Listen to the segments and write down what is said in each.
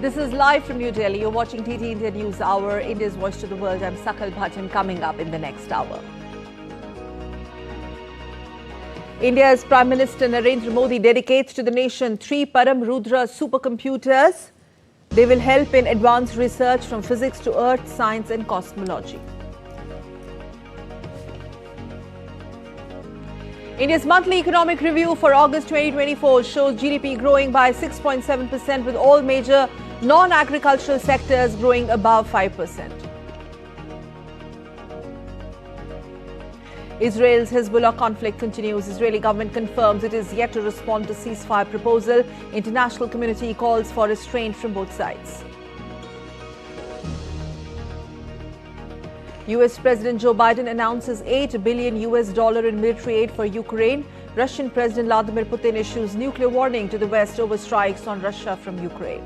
This is live from New Delhi. You're watching TT India News Hour, India's voice to the world. I'm Sakal Bhajan. Coming up in the next hour, India's Prime Minister Narendra Modi dedicates to the nation 3 Param Rudra supercomputers. They will help in advanced research from physics to earth science and cosmology. India's monthly economic review for August 2024 shows GDP growing by 6.7%, with all major non-agricultural sectors growing above 5%. Israel's Hezbollah conflict continues. Israeli government confirms it is yet to respond to ceasefire proposal. International community calls for restraint from both sides. US President Joe Biden announces $8 billion in military aid for Ukraine. Russian President Vladimir Putin issues nuclear warning to the West over strikes on Russia from Ukraine.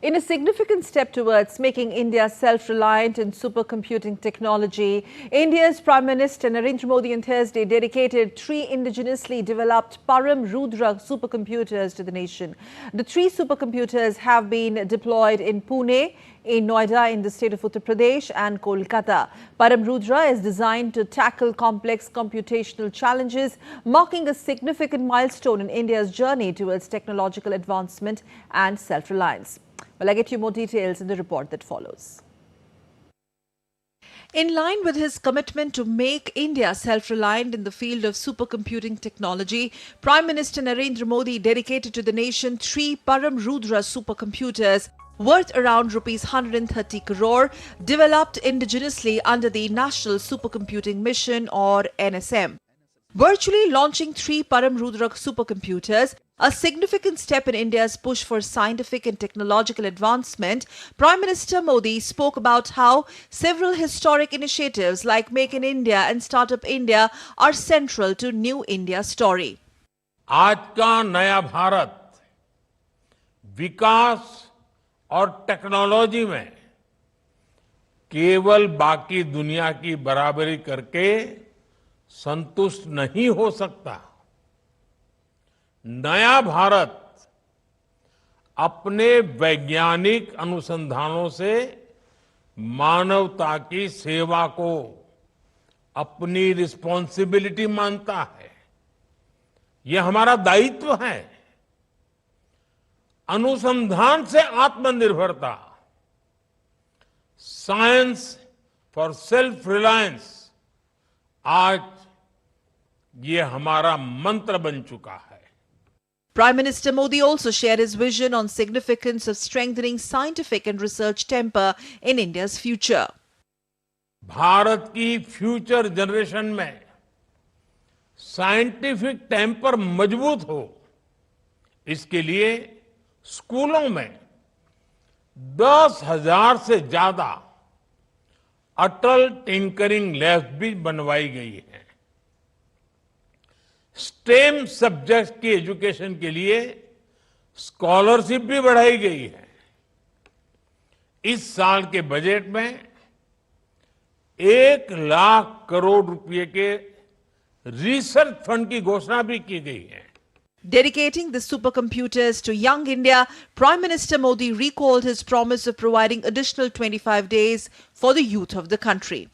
In a significant step towards making India self-reliant in supercomputing technology, India's Prime Minister Narendra Modi on Thursday dedicated 3 indigenously developed Param Rudra supercomputers to the nation. The 3 supercomputers have been deployed in Pune, in Noida in the state of Uttar Pradesh, and Kolkata. Param Rudra is designed to tackle complex computational challenges, marking a significant milestone in India's journey towards technological advancement and self-reliance. Well, I get you more details in the report that follows. In line with his commitment to make India self-reliant in the field of supercomputing technology, Prime Minister Narendra Modi dedicated to the nation 3 Param Rudra supercomputers worth around rupees 130 crore, developed indigenously under the National Supercomputing Mission or NSM. Virtually launching 3 Param Rudra supercomputers, a significant step in India's push for scientific and technological advancement, Prime Minister Modi spoke about how several historic initiatives like Make in India and Startup India are central to New India's story. आज का नया भारत विकास और technology में केवल बाकी दुनिया की बराबरी करके संतुष्ट नहीं हो सकता। नया भारत अपने वैज्ञानिक अनुसंधानों से मानवता की सेवा को अपनी रिस्पॉन्सिबिलिटी मानता है। यह हमारा दायित्व है। अनुसंधान से आत्मनिर्भरता, साइंस फॉर सेल्फ रिलायंस, आज ये हमारा मंत्र बन चुका है। Prime Minister Modi also shared his vision on significance of strengthening scientific and research temper in India's future. Bharat की फ्यूचर जनरेशन में साइंटिफिक टेम्पर मजबूत हो, इसके लिए स्कूलों में 10,000 से ज्यादा अटल टिंकरिंग लैब्स भी बनवाई गई है। स्टेम सब्जेक्ट्स की एजुकेशन के लिए स्कॉलरशिप भी बढ़ाई गई है। इस साल के बजट में 1 लाख करोड़ रुपए के रिसर्च फंड की घोषणा भी की गई है। Dedicating the supercomputers to young India, Prime Minister Modi recalled his promise of providing additional 25 days for the youth of the country.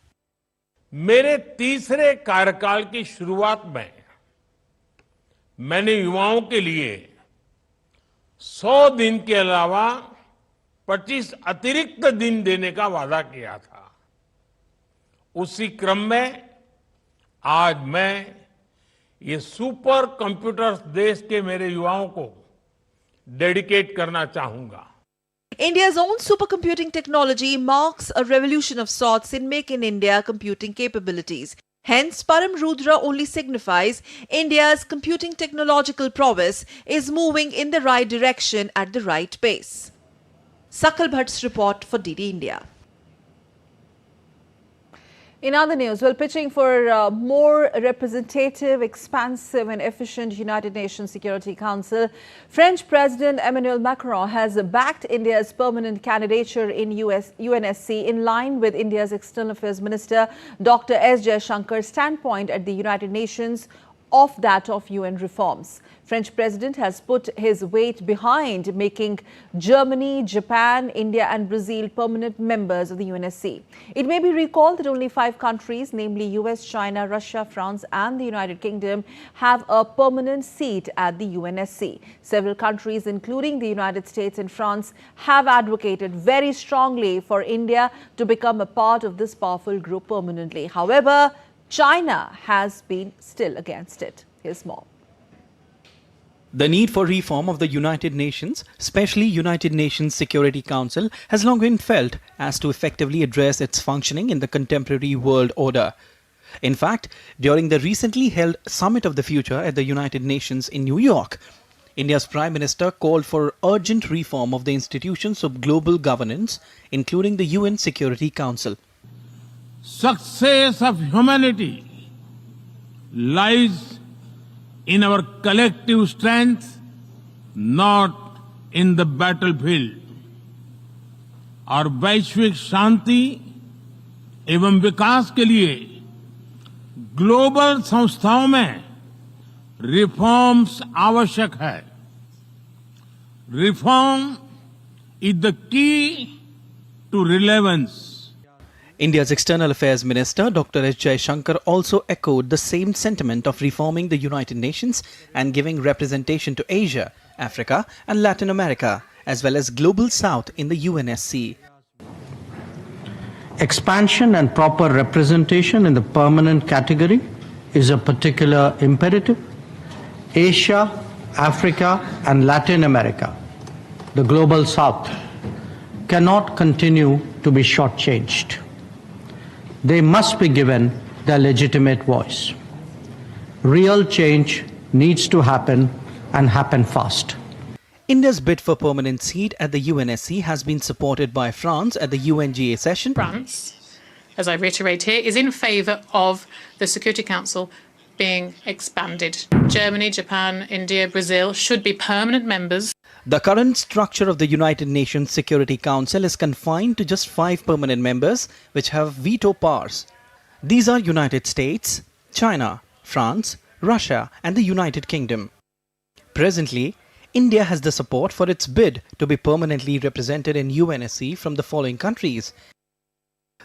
मेरे तीसरे कार्यकाल की शुरुआत में मैंने युवाओं के लिए 100 दिन के अलावा 25 अतिरिक्त दिन देने का वादा किया था। उसी क्रम में आज मैं ये सुपर कंप्यूटर्स देश के मेरे युवाओं को डेडिकेट करना चाहूंगा। India's own supercomputing technology marks a revolution of sorts in Make in India computing capabilities. Hence, Param Rudra only signifies India's computing technological prowess is moving in the right direction at the right pace. Sakal Bhatt's report for DD India. In other news, while pitching for a more representative, expansive and efficient United Nations Security Council, French President Emmanuel Macron has backed India's permanent candidature in UNSC in line with India's External Affairs Minister Dr. S. Jaishankar's standpoint at the United Nations of that of UN reforms. French President has put his weight behind making Germany, Japan, India and Brazil permanent members of the UNSC. It may be recalled that only 5 countries, namely US, China, Russia, France and the United Kingdom, have a permanent seat at the UNSC. Several countries, including the United States and France, have advocated very strongly for India to become a part of this powerful group permanently. However, China has been still against it. Here's more. The need for reform of the United Nations, especially United Nations Security Council, has long been felt as to effectively address its functioning in the contemporary world order. In fact, during the recently held Summit of the Future at the United Nations in New York, India's Prime Minister called for urgent reform of the institutions of global governance, including the UN Security Council. Success of humanity lies in our collective strength, not in the battlefield. और वैश्विक शांति एवं विकास के लिए global संस्थाओं में reforms आवश्यक है. Reform is the key to relevance. India's External Affairs Minister Dr. S. Jaishankar also echoed the same sentiment of reforming the United Nations and giving representation to Asia, Africa and Latin America, as well as Global South in the UNSC. Expansion and proper representation in the permanent category is a particular imperative. Asia, Africa and Latin America, the Global South, cannot continue to be shortchanged. They must be given their legitimate voice. Real change needs to happen and happen fast. India's bid for permanent seat at the UNSC has been supported by France at the UNGA session. France, as I reiterate here, is in favour of the Security Council being expanded. Germany, Japan, India, Brazil should be permanent members. The current structure of the United Nations Security Council is confined to just 5 permanent members which have veto powers. These are United States, China, France, Russia and the United Kingdom. Presently, India has the support for its bid to be permanently represented in UNSC from the following countries.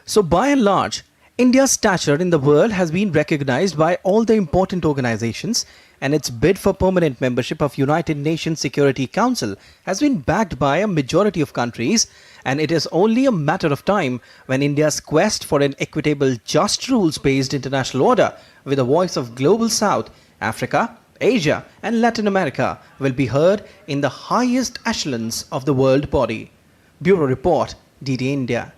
So by and large, India's stature in the world has been recognized by all the important organizations, and its bid for permanent membership of United Nations Security Council has been backed by a majority of countries, and it is only a matter of time when India's quest for an equitable, just rules-based international order with the voice of Global South, Africa, Asia and Latin America will be heard in the highest echelons of the world body. Bureau Report, DD India.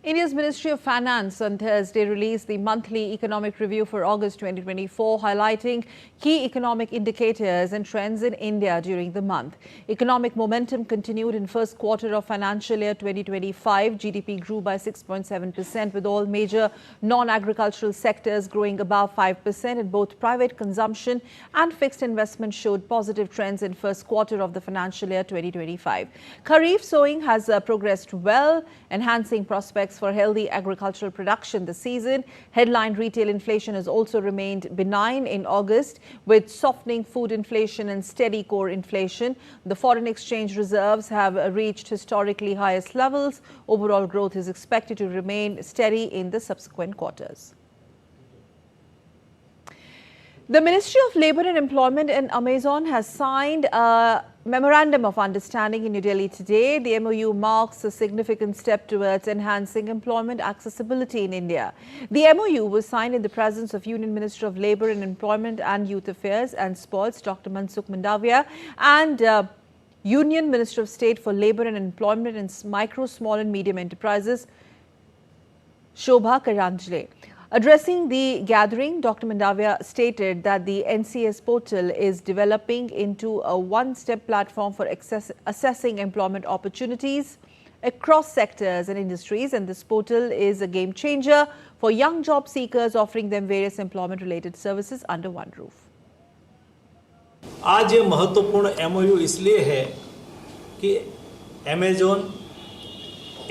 India's Ministry of Finance on Thursday released the monthly economic review for August 2024, highlighting key economic indicators and trends in India during the month. Economic momentum continued in first quarter of financial year 2025. GDP grew by 6.7%, with all major non-agricultural sectors growing above 5%, and both private consumption and fixed investment showed positive trends in first quarter of the financial year 2025. Kharif sowing has progressed well, enhancing prospects for healthy agricultural production this season. Headline retail inflation has also remained benign in August, with softening food inflation and steady core inflation. The foreign exchange reserves have reached historically highest levels. Overall growth is expected to remain steady in the subsequent quarters. The Ministry of Labour and Employment and Amazon has signed a Memorandum of Understanding in New Delhi today. The MOU marks a significant step towards enhancing employment accessibility in India. The MOU was signed in the presence of Union Minister of Labour and Employment and Youth Affairs and Sports, Dr. Mansukh Mandavia, and Union Minister of State for Labour and Employment and Micro, Small and Medium Enterprises, Shobha Karanjle. Addressing the gathering, Dr. Mandavia stated that the NCS portal is developing into a one-step platform for assessing employment opportunities across sectors and industries, and this portal is a game changer for young job seekers, offering them various employment-related services under one roof. आज ये महत्वपूर्ण MOU इसलिए है कि Amazon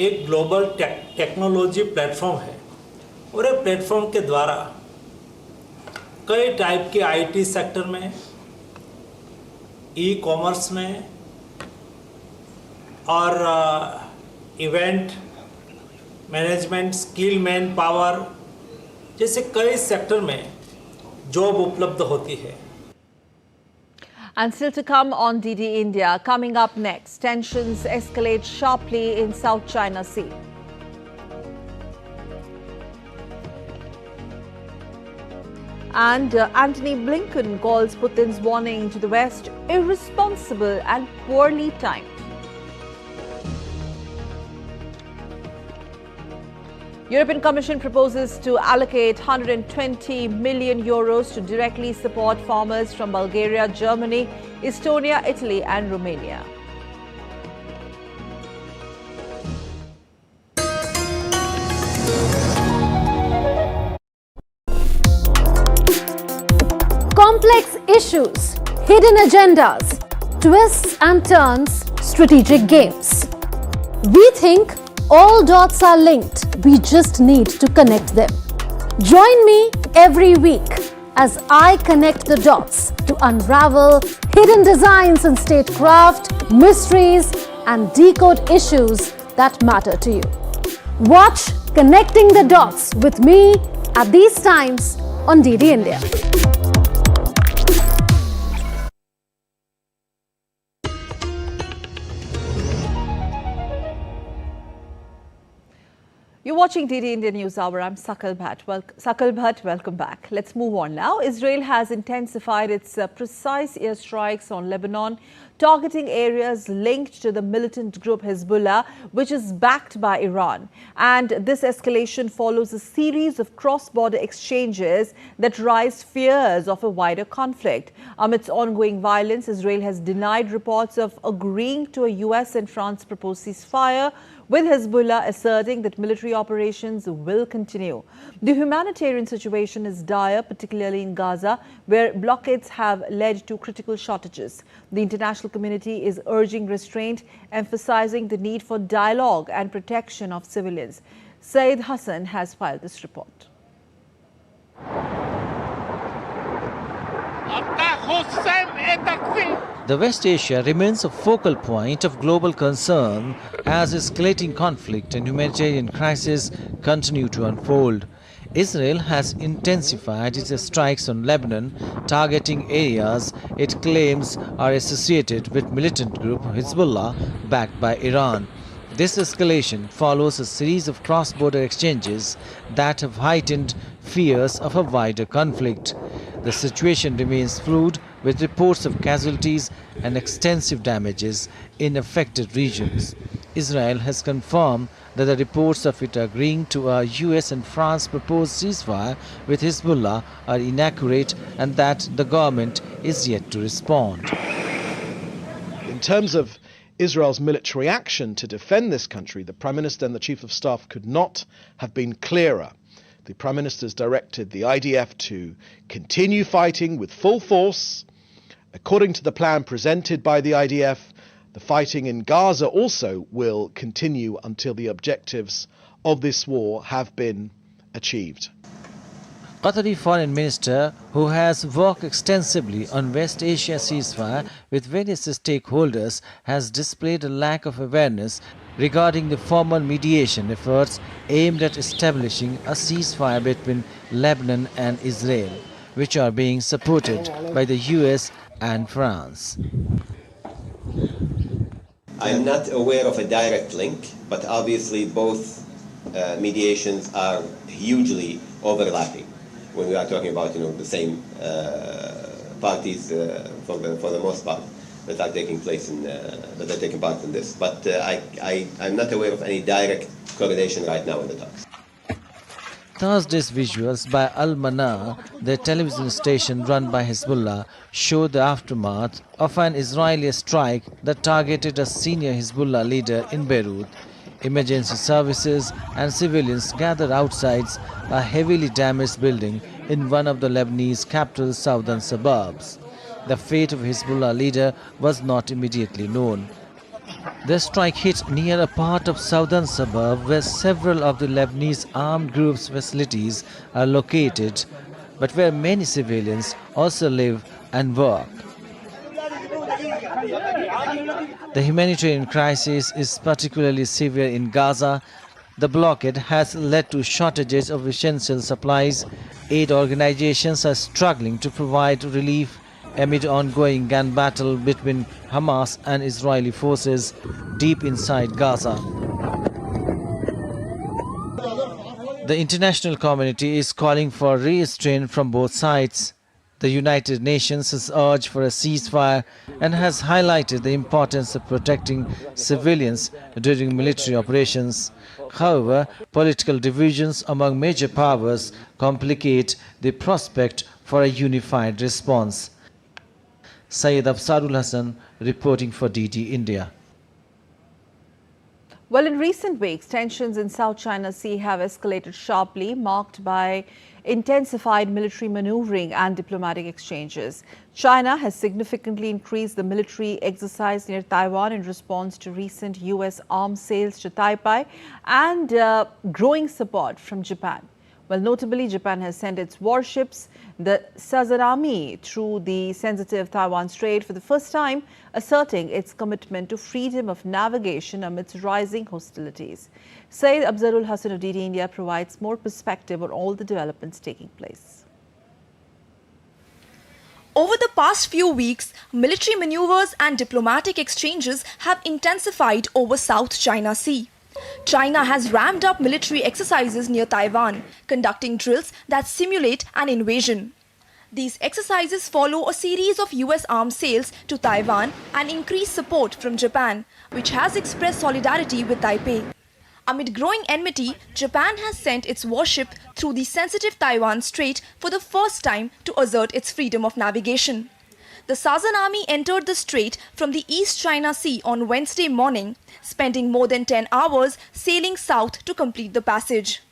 एक global technology platform है और ये प्लेटफॉर्म के द्वारा कई टाइप के IT सेक्टर में, ई-कॉमर्स में और event management, skill man power जैसे कई सेक्टर में जॉब उपलब्ध होती है. And still to come on DD India. Coming up next, tensions escalate sharply in South China Sea. And Antony Blinken calls Putin's warning to the West irresponsible and poorly timed. European Commission proposes to allocate 120 million euros to directly support farmers from Bulgaria, Germany, Estonia, Italy and Romania. Complex issues, hidden agendas, twists and turns, strategic games. We think all dots are linked. We just need to connect them. Join me every week as I connect the dots to unravel hidden designs in statecraft, mysteries, and decode issues that matter to you. Watch Connecting the Dots with me at these times on DD India. You're watching DD India News Hour. I'm Sakal Bhatt. Welcome back. Let's move on now. Israel has intensified its precise airstrikes on Lebanon, targeting areas linked to the militant group Hezbollah, which is backed by Iran. And this escalation follows a series of cross-border exchanges that raise fears of a wider conflict. Amidst ongoing violence, Israel has denied reports of agreeing to a US and France proposed ceasefire, with Hezbollah asserting that military operations will continue. The humanitarian situation is dire, particularly in Gaza, where blockades have led to critical shortages. The international community is urging restraint, emphasizing the need for dialogue and protection of civilians. Saeed Hassan has filed this report. The West Asia remains a focal point of global concern as escalating conflict and humanitarian crises continue to unfold. Israel has intensified its strikes on Lebanon, targeting areas it claims are associated with militant group Hezbollah backed by Iran. This escalation follows a series of cross-border exchanges that have heightened fears of a wider conflict. The situation remains fluid, with reports of casualties and extensive damages in affected regions. Israel has confirmed that the reports of it agreeing to a US and France proposed ceasefire with Hezbollah are inaccurate and that the government is yet to respond. In terms of Israel's military action to defend this country, the Prime Minister and the Chief of Staff could not have been clearer. The Prime Minister's directed the IDF to continue fighting with full force. According to the plan presented by the IDF, the fighting in Gaza also will continue until the objectives of this war have been achieved. Qatari Foreign Minister, who has worked extensively on West Asia ceasefire with various stakeholders, has displayed a lack of awareness regarding the formal mediation efforts aimed at establishing a ceasefire between Lebanon and Israel, which are being supported by the US and France. I'm not aware of a direct link, but obviously both mediations are hugely overlapping when we are talking about the same parties for the most part that are taking place in that are taking part in this. But I'm not aware of any direct correlation right now in the talks. Thursday's visuals by Al Manar, the television station run by Hezbollah, show the aftermath of an Israeli strike that targeted a senior Hezbollah leader in Beirut. Emergency services and civilians gathered outside a heavily damaged building in one of the Lebanese capital's southern suburbs. The fate of Hezbollah leader was not immediately known. The strike hit near a part of southern suburb where several of the Lebanese armed groups' facilities are located, but where many civilians also live and work. The humanitarian crisis is particularly severe in Gaza. The blockade has led to shortages of essential supplies. Aid organizations are struggling to provide relief amid ongoing gun battle between Hamas and Israeli forces deep inside Gaza. The international community is calling for restraint from both sides. The United Nations has urged for a ceasefire and has highlighted the importance of protecting civilians during military operations. However, political divisions among major powers complicate the prospect for a unified response. Syed Afsarul Hassan reporting for DD India. Well, in recent weeks, tensions in South China Sea have escalated sharply, marked by intensified military maneuvering and diplomatic exchanges. China has significantly increased the military exercise near Taiwan in response to recent U.S. arms sales to Taipei and growing support from Japan. Well, notably, Japan has sent its warships, the Sazanami, through the sensitive Taiwan Strait for the first time, asserting its commitment to freedom of navigation amidst rising hostilities. Syed Afzarul Hassan of DD India provides more perspective on all the developments taking place. Over the past few weeks, military maneuvers and diplomatic exchanges have intensified over South China Sea. China has ramped up military exercises near Taiwan, conducting drills that simulate an invasion. These exercises follow a series of US arms sales to Taiwan and increased support from Japan, which has expressed solidarity with Taipei. Amid growing enmity, Japan has sent its warship through the sensitive Taiwan Strait for the first time to assert its freedom of navigation. The Sazanami entered the strait from the East China Sea on Wednesday morning, spending more than 10 hours sailing south to complete the passage.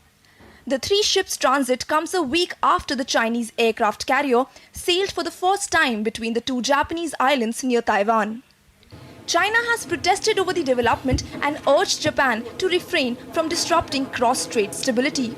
The three ships' transit comes a week after the Chinese aircraft carrier sailed for the first time between the two Japanese islands near Taiwan. China has protested over the development and urged Japan to refrain from disrupting cross-strait stability.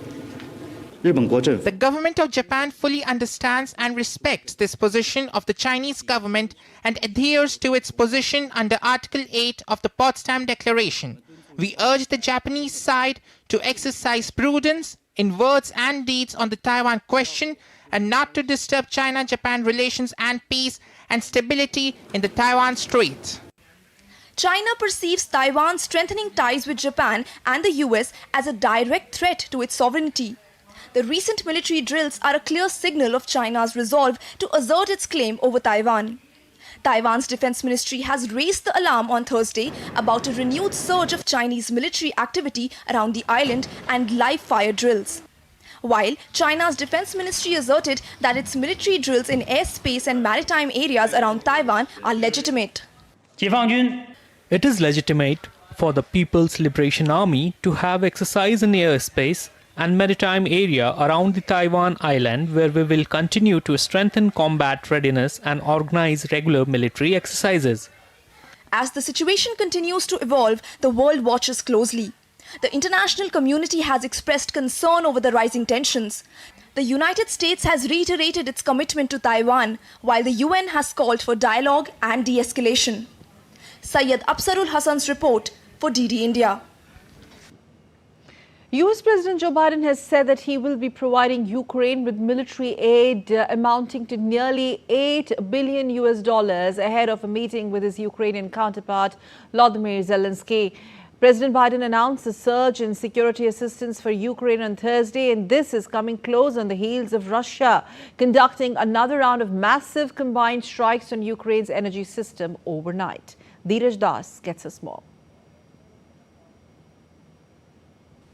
The government of Japan fully understands and respects this position of the Chinese government and adheres to its position under Article 8 of the Potsdam Declaration. We urge the Japanese side to exercise prudence in words and deeds on the Taiwan question and not to disturb China-Japan relations and peace and stability in the Taiwan Strait. China perceives Taiwan's strengthening ties with Japan and the US as a direct threat to its sovereignty. The recent military drills are a clear signal of China's resolve to assert its claim over Taiwan. Taiwan's defense ministry has raised the alarm on Thursday about a renewed surge of Chinese military activity around the island and live fire drills. While China's defense ministry asserted that its military drills in airspace and maritime areas around Taiwan are legitimate. It is legitimate for the People's Liberation Army to have exercise in airspace and maritime area around the Taiwan island, where we will continue to strengthen combat readiness and organize regular military exercises. As the situation continues to evolve, the world watches closely. The international community has expressed concern over the rising tensions. The United States has reiterated its commitment to Taiwan, while the UN has called for dialogue and de-escalation. Syed Afsarul Hassan's report for DD India. US President Joe Biden has said that he will be providing Ukraine with military aid amounting to nearly $8 billion ahead of a meeting with his Ukrainian counterpart, Volodymyr Zelensky. President Biden announced a surge in security assistance for Ukraine on Thursday, and this is coming close on the heels of Russia conducting another round of massive combined strikes on Ukraine's energy system overnight. Dheeraj Das gets us more.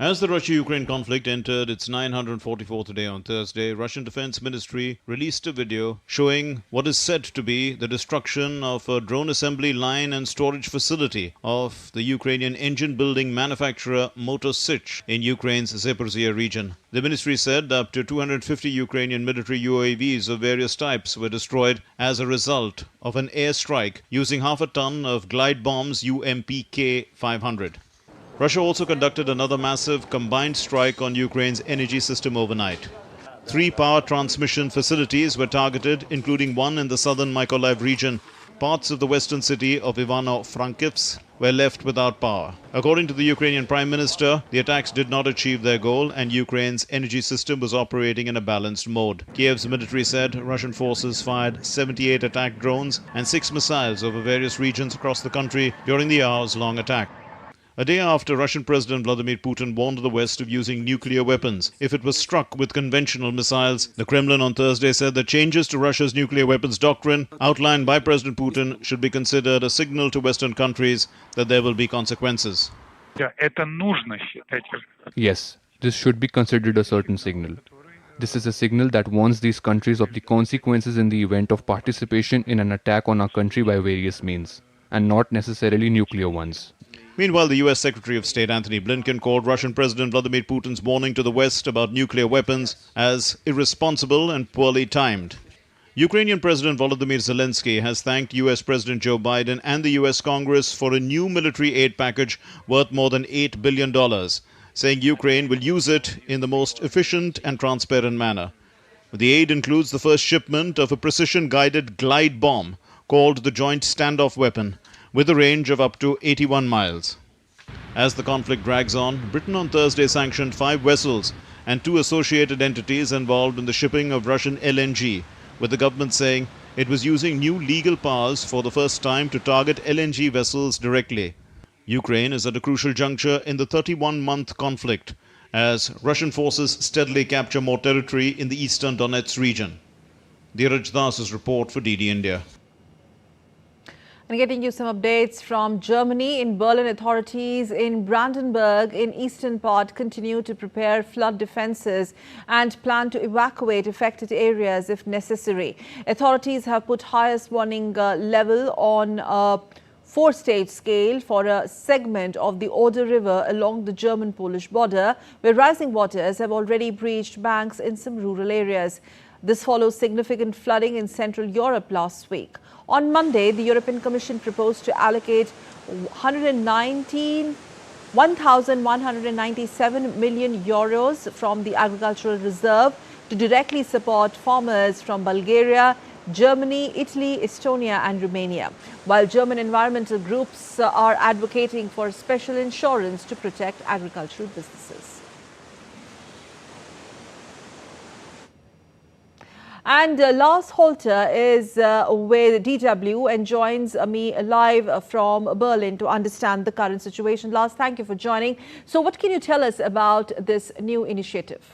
As the Russia-Ukraine conflict entered its 944th day on Thursday, Russian Defense Ministry released a video showing what is said to be the destruction of a drone assembly line and storage facility of the Ukrainian engine-building manufacturer Motor Sich in Ukraine's Zaporizhia region. The ministry said up to 250 Ukrainian military UAVs of various types were destroyed as a result of an airstrike using half a ton of glide bombs UMPK-500. Russia also conducted another massive combined strike on Ukraine's energy system overnight. 3 power transmission facilities were targeted, including one in the southern Mykolaiv region. Parts of the western city of Ivano-Frankivsk were left without power. According to the Ukrainian Prime Minister, the attacks did not achieve their goal and Ukraine's energy system was operating in a balanced mode. Kiev's military said Russian forces fired 78 attack drones and 6 missiles over various regions across the country during the hours-long attack. A day after Russian President Vladimir Putin warned the West of using nuclear weapons if it was struck with conventional missiles, the Kremlin on Thursday said that changes to Russia's nuclear weapons doctrine outlined by President Putin should be considered a signal to Western countries that there will be consequences. Yes, this should be considered a certain signal. This is a signal that warns these countries of the consequences in the event of participation in an attack on our country by various means, and not necessarily nuclear ones. Meanwhile, the U.S. Secretary of State Antony Blinken called Russian President Vladimir Putin's warning to the West about nuclear weapons as irresponsible and poorly timed. Ukrainian President Volodymyr Zelensky has thanked U.S. President Joe Biden and the U.S. Congress for a new military aid package worth more than $8 billion, saying Ukraine will use it in the most efficient and transparent manner. The aid includes the first shipment of a precision-guided glide bomb called the Joint Standoff Weapon, with a range of up to 81 miles. As the conflict drags on, Britain on Thursday sanctioned 5 vessels and 2 associated entities involved in the shipping of Russian LNG, with the government saying it was using new legal powers for the first time to target LNG vessels directly. Ukraine is at a crucial juncture in the 31-month conflict as Russian forces steadily capture more territory in the eastern Donetsk region. Dheeraj Das's report for DD India. And getting you some updates from Germany. In Berlin, authorities in Brandenburg in eastern part continue to prepare flood defenses and plan to evacuate affected areas if necessary. Authorities have put highest warning level on a 4-stage scale for a segment of the Oder River along the German-Polish border, where rising waters have already breached banks in some rural areas. This follows significant flooding in Central Europe last week. On Monday, the European Commission proposed to allocate 1,197 million euros from the Agricultural Reserve to directly support farmers from Bulgaria, Germany, Italy, Estonia and Romania, while German environmental groups are advocating for special insurance to protect agricultural businesses. And Lars Holter is with DW and joins me live from Berlin to understand the current situation. Lars, thank you for joining. So what can you tell us about this new initiative?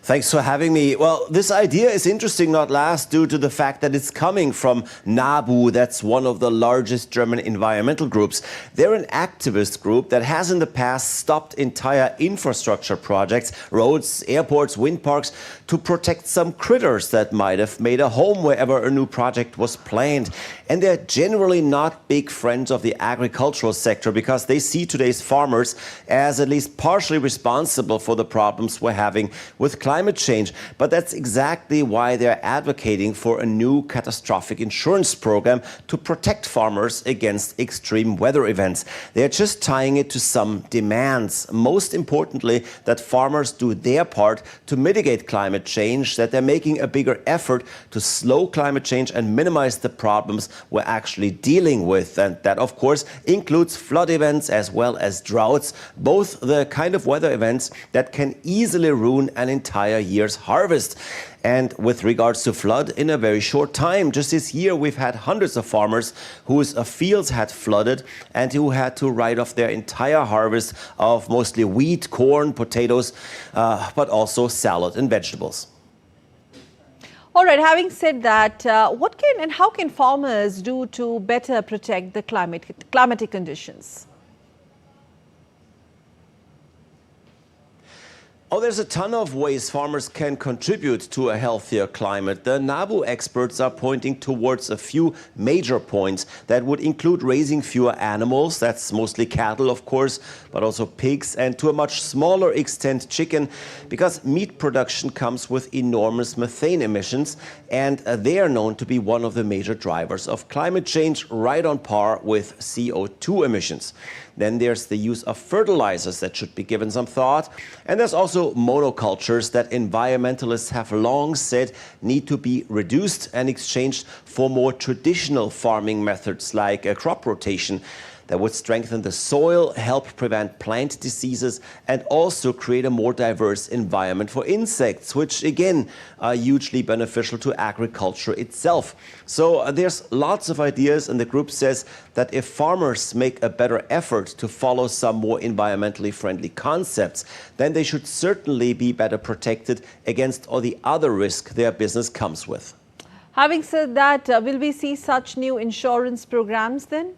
Thanks for having me. Well, this idea is interesting, not last due to the fact that it's coming from NABU. That's one of the largest German environmental groups. They're an activist group that has in the past stopped entire infrastructure projects, roads, airports, wind parks, to protect some critters that might have made a home wherever a new project was planned. And they're generally not big friends of the agricultural sector because they see today's farmers as at least partially responsible for the problems we're having with climate change. But that's exactly why they're advocating for a new catastrophic insurance program to protect farmers against extreme weather events. They're just tying it to some demands. Most importantly, that farmers do their part to mitigate climate change, that they're making a bigger effort to slow climate change and minimize the problems we're actually dealing with. And that, of course, includes flood events as well as droughts, both the kind of weather events that can easily ruin an entire year's harvest. And with regards to flood, in a very short time, just this year, we've had hundreds of farmers whose fields had flooded and who had to write off their entire harvest of mostly wheat, corn, potatoes, but also salad and vegetables. All right, having said that, what can and how can farmers do to better protect the climatic conditions? Oh, there's a ton of ways farmers can contribute to a healthier climate. The NABU experts are pointing towards a few major points that would include raising fewer animals, that's mostly cattle, of course, but also pigs, and to a much smaller extent chicken, because meat production comes with enormous methane emissions, and they are known to be one of the major drivers of climate change, right on par with CO2 emissions. Then there's the use of fertilizers that should be given some thought. And there's also monocultures that environmentalists have long said need to be reduced and exchanged for more traditional farming methods like crop rotation that would strengthen the soil, help prevent plant diseases, and also create a more diverse environment for insects, which again are hugely beneficial to agriculture itself. So there's lots of ideas, and the group says that if farmers make a better effort to follow some more environmentally friendly concepts, then they should certainly be better protected against all the other risk their business comes with. Having said that, will we see such new insurance programs then?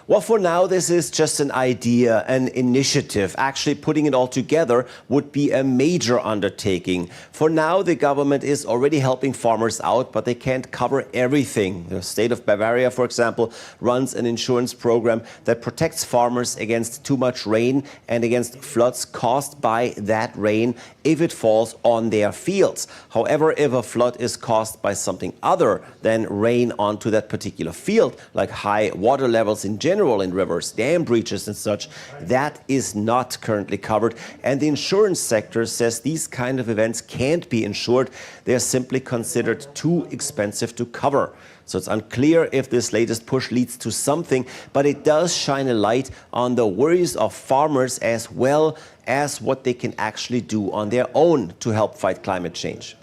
Well, for now, this is just an idea, an initiative. Actually, putting it all together would be a major undertaking. For now, the government is already helping farmers out, but they can't cover everything. The state of Bavaria, for example, runs an insurance program that protects farmers against too much rain and against floods caused by that rain if it falls on their fields. However, if a flood is caused by something other than rain onto that particular field, like high water levels in general in rivers, dam breaches and such, that is not currently covered. And the insurance sector says these kind of events can't be insured. They're simply considered too expensive to cover. So it's unclear if this latest push leads to something, but it does shine a light on the worries of farmers as well as what they can actually do on their own to help fight climate change.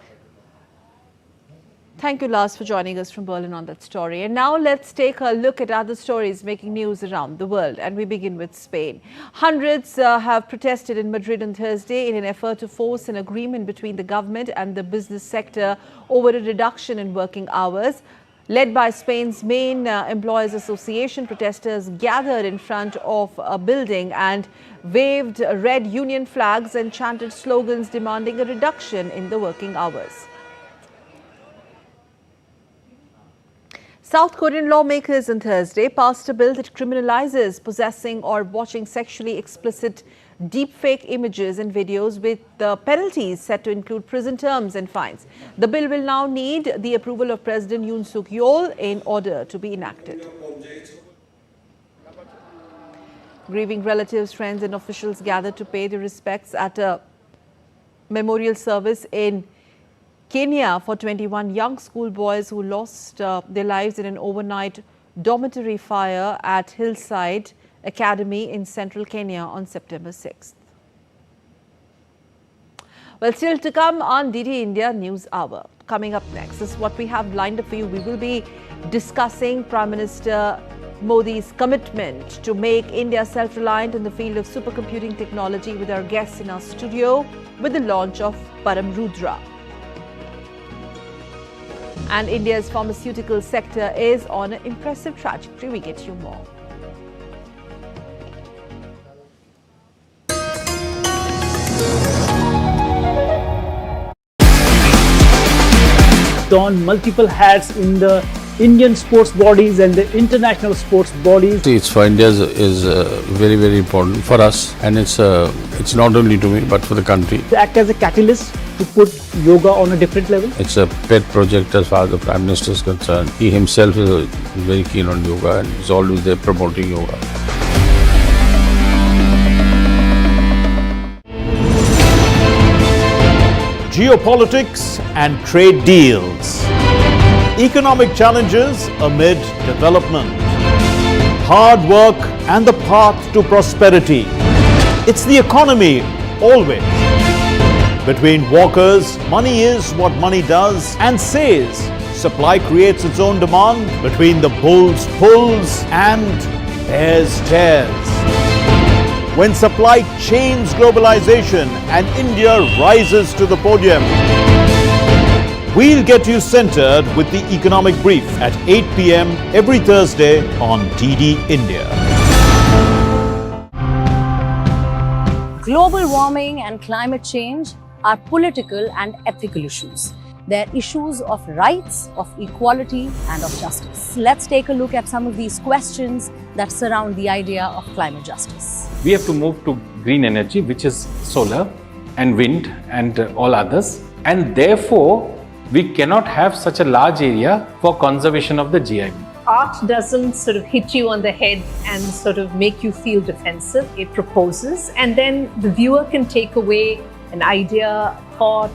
Thank you, Lars, for joining us from Berlin on that story. And now let's take a look at other stories making news around the world. And we begin with Spain. Hundreds have protested in Madrid on Thursday in an effort to force an agreement between the government and the business sector over a reduction in working hours. Led by Spain's main employers association, protesters gathered in front of a building and waved red union flags and chanted slogans demanding a reduction in the working hours. South Korean lawmakers on Thursday passed a bill that criminalizes possessing or watching sexually explicit deepfake images and videos, with the penalties set to include prison terms and fines. The bill will now need the approval of President Yoon Suk Yeol in order to be enacted. Grieving relatives, friends and officials gathered to pay their respects at a memorial service in Kenya for 21 young schoolboys who lost their lives in an overnight dormitory fire at Hillside Academy in central Kenya on September 6th. Well, still to come on DD India News Hour. Coming up next is what we have lined up for you. We will be discussing Prime Minister Modi's commitment to make India self-reliant in the field of supercomputing technology with our guests in our studio with the launch of Param Rudra. And India's pharmaceutical sector is on an impressive trajectory. We get you more. On multiple hats in the Indian sports bodies and the international sports bodies. It's for India is very, very important for us, and it's not only to me but for the country. They act as a catalyst to put yoga on a different level. It's a pet project as far as the Prime Minister is concerned. He himself is very keen on yoga and is always there promoting yoga. Geopolitics and trade deals. Economic challenges amid development. Hard work and the path to prosperity. It's the economy always. Between walkers, money is what money does and says. Supply creates its own demand. Between the bulls pulls and bears tears. when supply chains globalization and India rises to the podium. We'll get you centered with the economic brief at 8 p.m. every Thursday on DD India. Global warming and climate change are political and ethical issues. They're issues of rights, of equality, and of justice. Let's take a look at some of these questions that surround the idea of climate justice. We have to move to green energy, which is solar and wind and all others. And therefore, we cannot have such a large area for conservation of the GIB. Art doesn't sort of hit you on the head and sort of make you feel defensive. It proposes, and then the viewer can take away an idea, thought,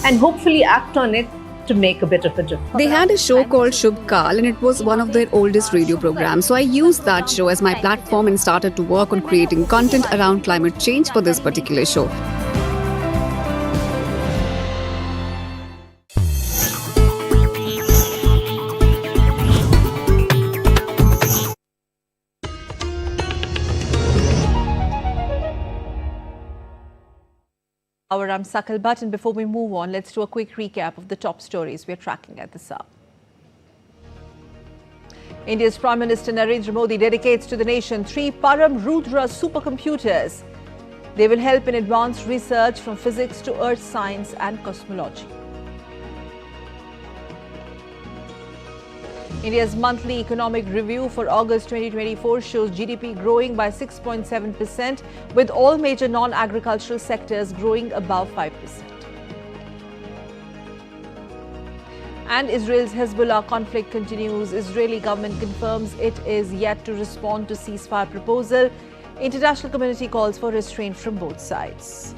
and hopefully act on it to make a bit of a difference. They had a show called Shubh Kal, and it was one of their oldest radio programs. So I used that show as my platform and started to work on creating content around climate change for this particular show. I'm Sakal Bhatt, and before we move on, let's do a quick recap of the top stories we're tracking at this hour. India's Prime Minister Narendra Modi dedicates to the nation 3 Param Rudra supercomputers. They will help in advanced research from physics to earth science and cosmology. India's monthly economic review for August 2024 shows GDP growing by 6.7%, with all major non-agricultural sectors growing above 5%. And Israel's Hezbollah conflict continues. Israeli government confirms it is yet to respond to ceasefire proposal. International community calls for restraint from both sides.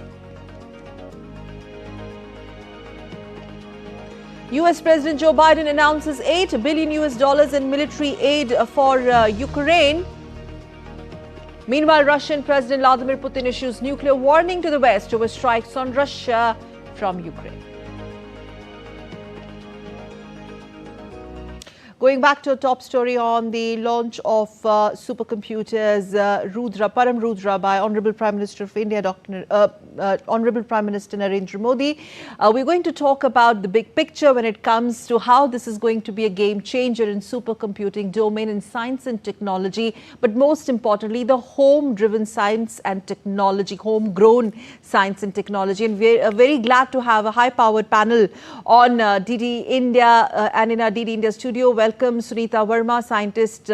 US President Joe Biden announces $8 billion in military aid for Ukraine. Meanwhile, Russian President Vladimir Putin issues nuclear warning to the West over strikes on Russia from Ukraine. Going back to a top story on the launch of supercomputers Param Rudra by Honorable Prime Minister of India, Honorable Prime Minister Narendra Modi. We're going to talk about the big picture when it comes to how this is going to be a game changer in supercomputing domain in science and technology, but most importantly, the home-driven science and technology, homegrown science and technology. And we're very glad to have a high-powered panel on DD India and in our DD India studio. Welcome Sunita Verma, scientist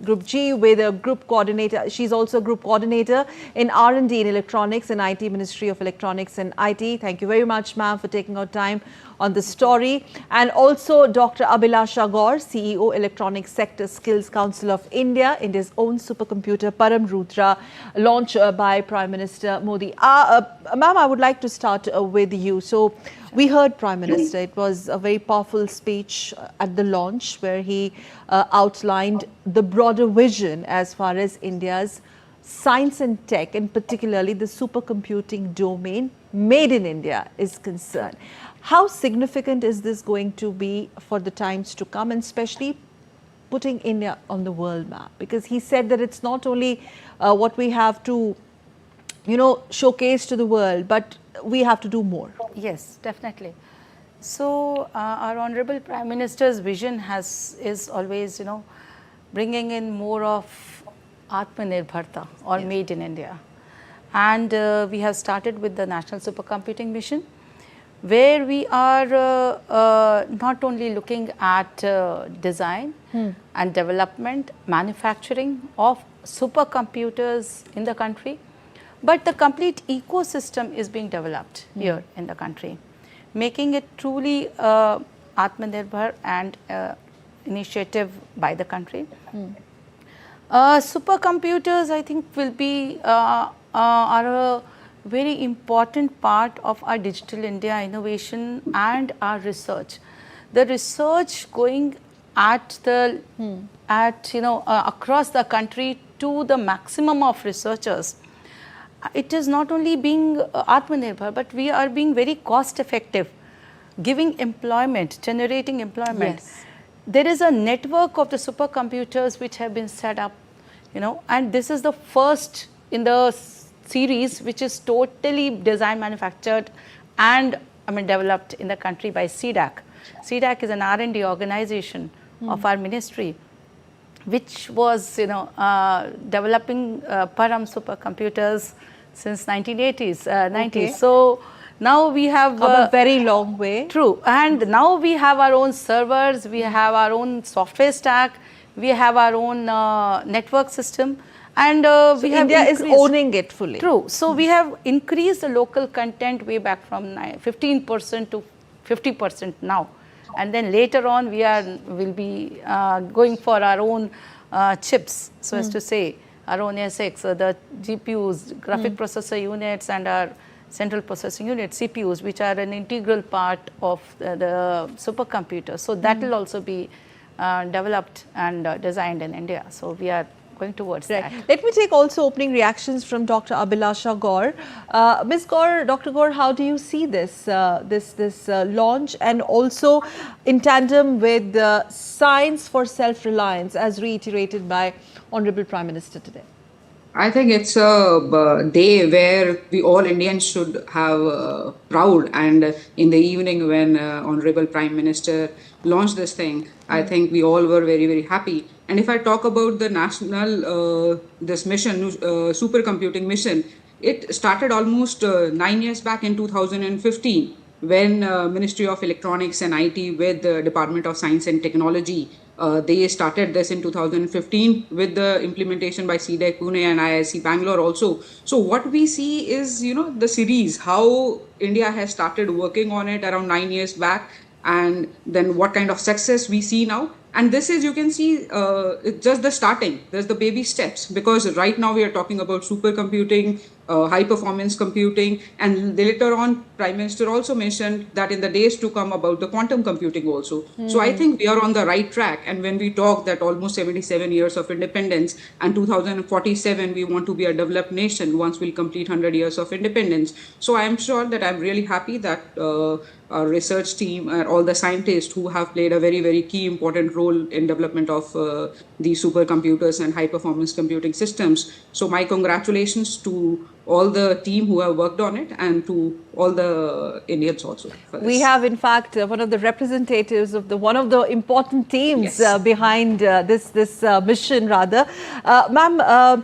Group G with a group coordinator. She's also a group coordinator in R&D in Electronics and IT, Ministry of Electronics and IT. Thank you very much, ma'am, for taking out time on the story. And also Dr. Abhilasha Gaur, CEO, Electronics Sector Skills Council of India, India's own supercomputer Param Rudra, launched by Prime Minister Modi. Ma'am, I would like to start with you. So we heard Prime Minister. It was a very powerful speech at the launch where he outlined the broader vision as far as India's science and tech, and particularly the supercomputing domain made in India is concerned. How significant is this going to be for the times to come, and especially putting India on the world map? Because he said that it's not only what we have to, showcase to the world, but we have to do more. Yes, definitely. So our Honorable Prime Minister's vision is always, bringing in more of Atmanirbharta, or made in India. And we have started with the National Supercomputing Mission, where we are not only looking at design and development, manufacturing of supercomputers in the country, but the complete ecosystem is being developed here in the country, making it truly Atmanirbhar and initiative by the country. Supercomputers, I think, will be are a very important part of our digital India innovation and our research. The research going at the across the country to the maximum of researchers. It is not only being Atmanirbhar, but we are being very cost effective, giving employment, generating employment. Yes. There is a network of the supercomputers which have been set up, and this is the first in the series which is totally designed, manufactured and developed in the country by CDAC. CDAC is an R&D organization of our ministry, which was developing Param supercomputers since 1980s, 90s. So now we have come a very long way. True. And now we have our own servers, we have our own software stack, we have our own network system. And so we have India is owning it fully. True. So we have increased the local content way back from 15% to 50% now. And then later on will be going for our own chips, so as to say, our own SX, the GPUs, graphic processor units, and our central processing unit, CPUs, which are an integral part of the supercomputer. So that will also be developed and designed in India. So we are going towards that. Let me take also opening reactions from Dr. Abhilasha Gaur. Ms. Gaur, Dr. Gaur, how do you see this launch, and also in tandem with science for self-reliance as reiterated by Honorable Prime Minister today? I think it's a day where we all Indians should have proud, and in the evening when Honorable Prime Minister launched this thing, I think we all were very, very happy. And if I talk about the national, this mission, supercomputing mission, it started almost 9 years back in 2015 when Ministry of Electronics and IT with the Department of Science and Technology, they started this in 2015 with the implementation by CDAC Pune and IISc Bangalore also. So what we see is, the series, how India has started working on it around 9 years back, and then what kind of success we see now. And this is, you can see, it's just the starting. There's the baby steps, because right now we are talking about supercomputing, high performance computing, and later on Prime Minister also mentioned that in the days to come about the quantum computing also. So I think we are on the right track. And when we talk that almost 77 years of independence and 2047 we want to be a developed nation once we'll complete 100 years of independence. So I'm sure that I'm really happy that our research team and all the scientists who have played a very, very key important role in development of these supercomputers and high performance computing systems. So my congratulations to all the team who have worked on it, and to all the Indians also. We have, in fact, one of the representatives of one of the important teams behind this mission, rather. Ma'am,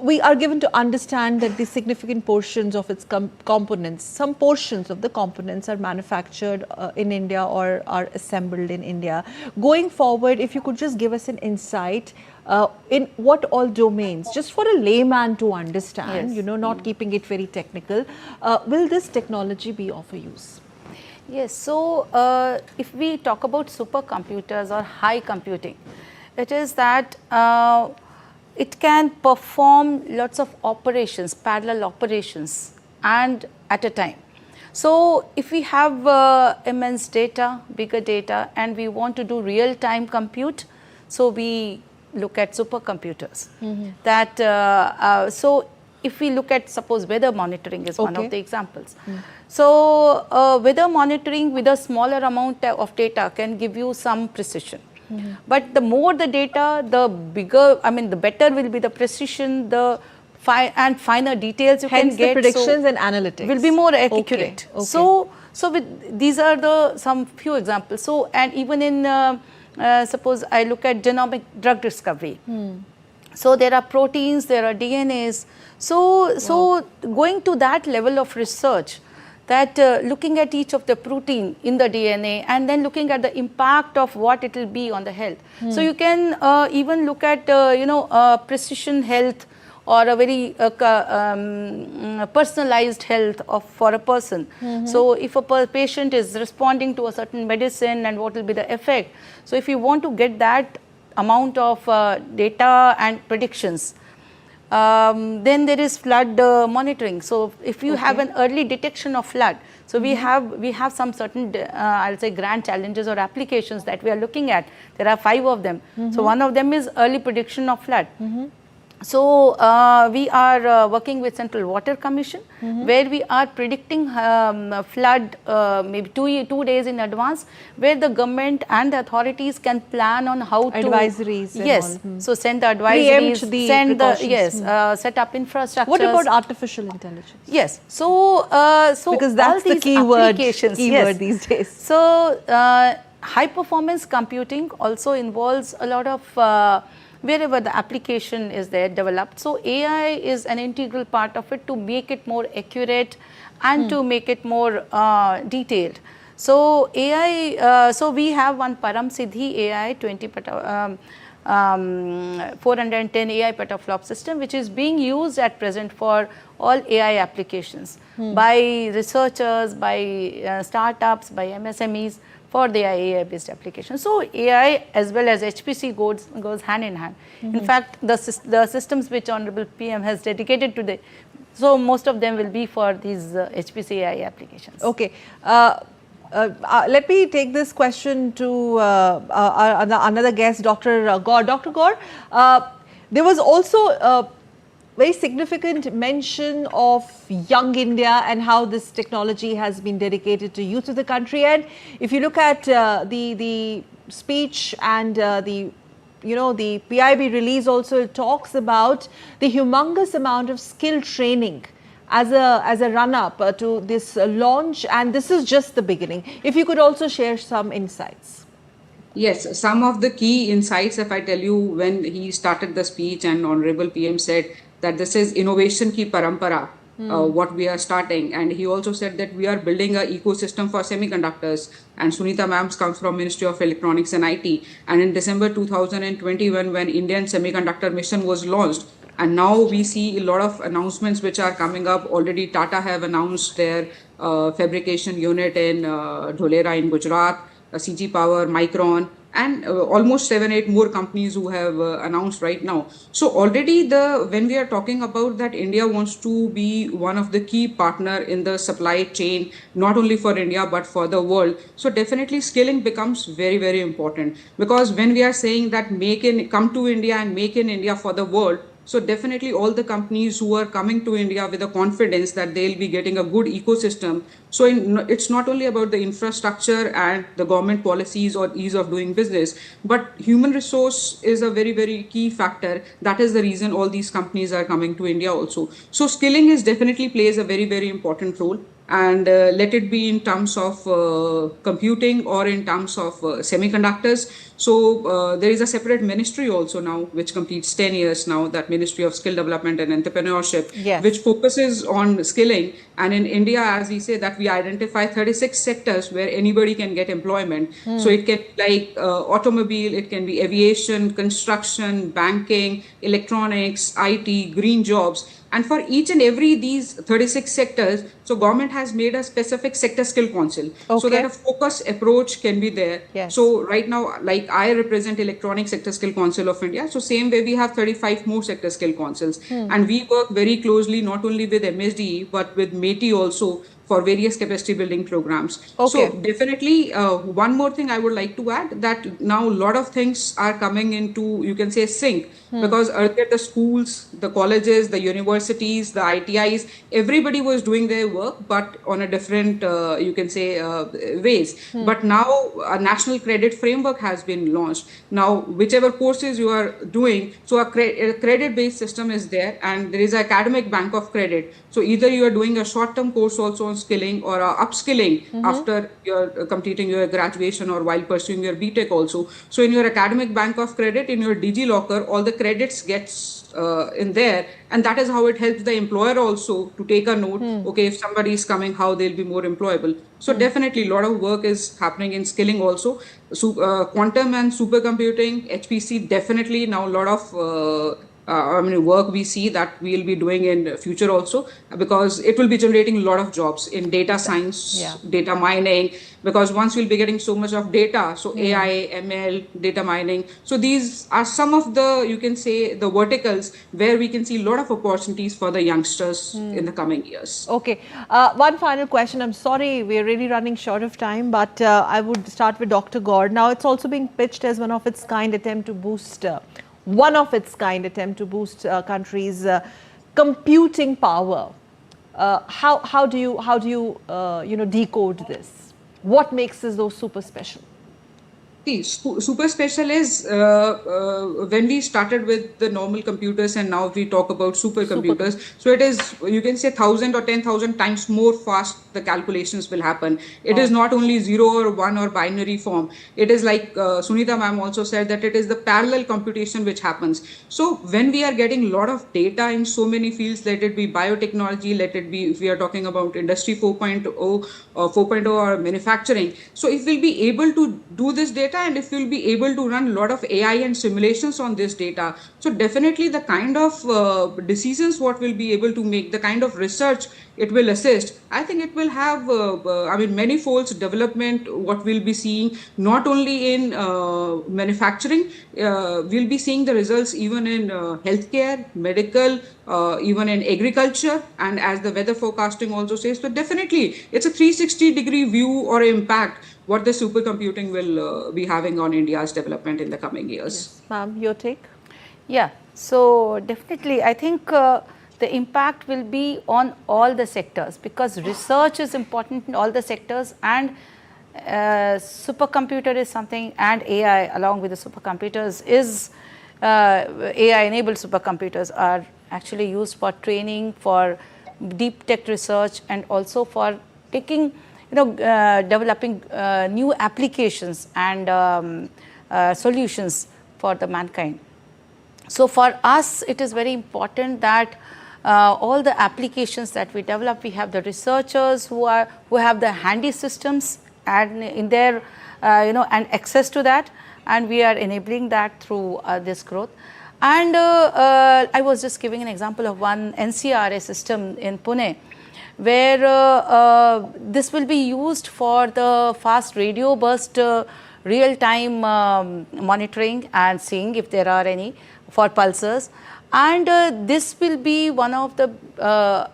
we are given to understand that the significant portions of its components, some portions of the components are manufactured in India or are assembled in India. Going forward, if you could just give us an insight in what all domains, just for a layman to understand, not keeping it very technical, will this technology be of a use? Yes, so if we talk about supercomputers or high computing, it is that it can perform lots of operations, parallel operations, and at a time. So if we have immense data, bigger data, and we want to do real-time compute, so we look at supercomputers. So if we look at, suppose, weather monitoring is one of the examples. So weather monitoring with a smaller amount of data can give you some precision. But the more the data, the bigger, the better will be the precision, the finer details you can get. The predictions and analytics will be more accurate. So with these are some few examples. So, and even in suppose I look at genomic drug discovery. So there are proteins, there are DNAs. So going to that level of research, that looking at each of the protein in the DNA and then looking at the impact of what it will be on the health. So you can even look at precision health or a very personalized health for a person. So if a patient is responding to a certain medicine and what will be the effect. So if you want to get that amount of data and predictions, then there is flood monitoring. So if you have an early detection of flood, so we have some certain I'll say grand challenges or applications that we are looking at. There are 5 of them. So one of them is early prediction of flood. So we are working with Central Water Commission, where we are predicting flood maybe two days in advance, where the government and the authorities can plan on how advisories to so send the advisories, set up infrastructure. What about artificial intelligence? Yes, so because that's the keyword these days. So high performance computing also involves a lot of wherever the application is there developed. So AI is an integral part of it to make it more accurate and to make it more detailed. So AI, so we have one Param AI 410 AI petaflop system, which is being used at present for all AI applications by researchers, by startups, by MSMEs, for the AI based application. So AI as well as HPC goes hand in hand. In fact, the systems which Honorable PM has dedicated to so most of them will be for these HPC AI applications. Okay. Let me take this question to another guest, Dr. Gaur. Dr. Gaur, there was also very significant mention of Young India and how this technology has been dedicated to youth of the country. And if you look at the speech and the PIB release also talks about the humongous amount of skill training as a run-up to this launch, and this is just the beginning. If you could also share some insights. Yes, some of the key insights, if I tell you, when he started the speech and Honorable PM said that this is innovation ki parampara, what we are starting. And he also said that we are building an ecosystem for semiconductors. And Sunita Ma'ams comes from Ministry of Electronics and IT. And in December 2021, when Indian Semiconductor Mission was launched, and now we see a lot of announcements which are coming up. Already Tata have announced their fabrication unit in Dholera in Gujarat, CG Power, Micron, and almost 7-8 more companies who have announced right now. So already when we are talking about that India wants to be one of the key partner in the supply chain, not only for India but for the world. So definitely skilling becomes very, very important, because when we are saying that come to India and make in India for the world, so definitely all the companies who are coming to India with the confidence that they'll be getting a good ecosystem. So it's not only about the infrastructure and the government policies or ease of doing business, but human resource is a very, very key factor. That is the reason all these companies are coming to India also. So skilling is definitely plays a very, very important role. And let it be in terms of computing or in terms of semiconductors. So there is a separate ministry also now, which completes 10 years now, that Ministry of Skill Development and Entrepreneurship, which focuses on skilling. And in India, as we say, that we identify 36 sectors where anybody can get employment. So it can be like automobile, it can be aviation, construction, banking, electronics, IT, green jobs. And for each and every these 36 sectors, so government has made a specific sector skill council, so that a focused approach can be there. So right now, like I represent Electronic Sector Skill Council of India. So same way we have 35 more sector skill councils, and we work very closely not only with MSDE but with METI also for various capacity building programs. So definitely one more thing I would like to add, that now a lot of things are coming into, you can say, sync, because earlier the schools, the colleges, the universities, the ITIs, everybody was doing their work, but on a different, you can say, ways. But now a national credit framework has been launched. Now, whichever courses you are doing, so a credit-based system is there, and there is an academic bank of credit. So either you are doing a short-term course also on skilling or upskilling after you're completing your graduation or while pursuing your BTech also. So in your academic bank of credit, in your DigiLocker, all the credits gets in there, and that is how it helps the employer also to take a note, okay, if somebody is coming, how they'll be more employable. So definitely a lot of work is happening in skilling also. So quantum and supercomputing, HPC, definitely now a lot of work we see that we'll be doing in future also, because it will be generating a lot of jobs in data science, data mining, because once we'll be getting so much of data, so AI, ML, data mining. So these are some of the, you can say, the verticals where we can see a lot of opportunities for the youngsters in the coming years. Okay. One final question. I'm sorry, we're really running short of time, but I would start with Dr. Gaur. Now, it's also being pitched as one of its kind attempt to boost one of its kind attempt to boost countries' computing power. How do you decode this? What makes this so super special? See, super special is when we started with the normal computers and now we talk about supercomputers. So it is, you can say 1,000 or 10,000 times more fast the calculations will happen. It is not only 0 or 1 or binary form. It is like Sunita ma'am also said that it is the parallel computation which happens. So when we are getting a lot of data in so many fields, let it be biotechnology, let it be if we are talking about industry 4.0 or manufacturing. So if we'll be able to do this data and if we'll be able to run a lot of AI and simulations on this data, so definitely the kind of decisions what we'll be able to make, the kind of research it will assist, I think it will have many folds development what we'll be seeing not only in manufacturing, we'll be seeing the results even in healthcare, medical, even in agriculture, and as the weather forecasting also says. So definitely it's a 360-degree view or impact what the supercomputing will be having on India's development in the coming years. Yes. Ma'am, your take? Yeah, so definitely I think the impact will be on all the sectors because research is important in all the sectors, and supercomputer is something, and AI along with the supercomputers is AI enabled supercomputers are actually used for training, for deep tech research, and also for taking developing new applications and solutions for the mankind. So for us it is very important that all the applications that we develop, we have the researchers who have the handy systems and in their and access to that, and we are enabling that through this growth. And I was just giving an example of one NCRA system in Pune, where this will be used for the fast radio burst real-time monitoring and seeing if there are any for pulsars. And this will be one of the,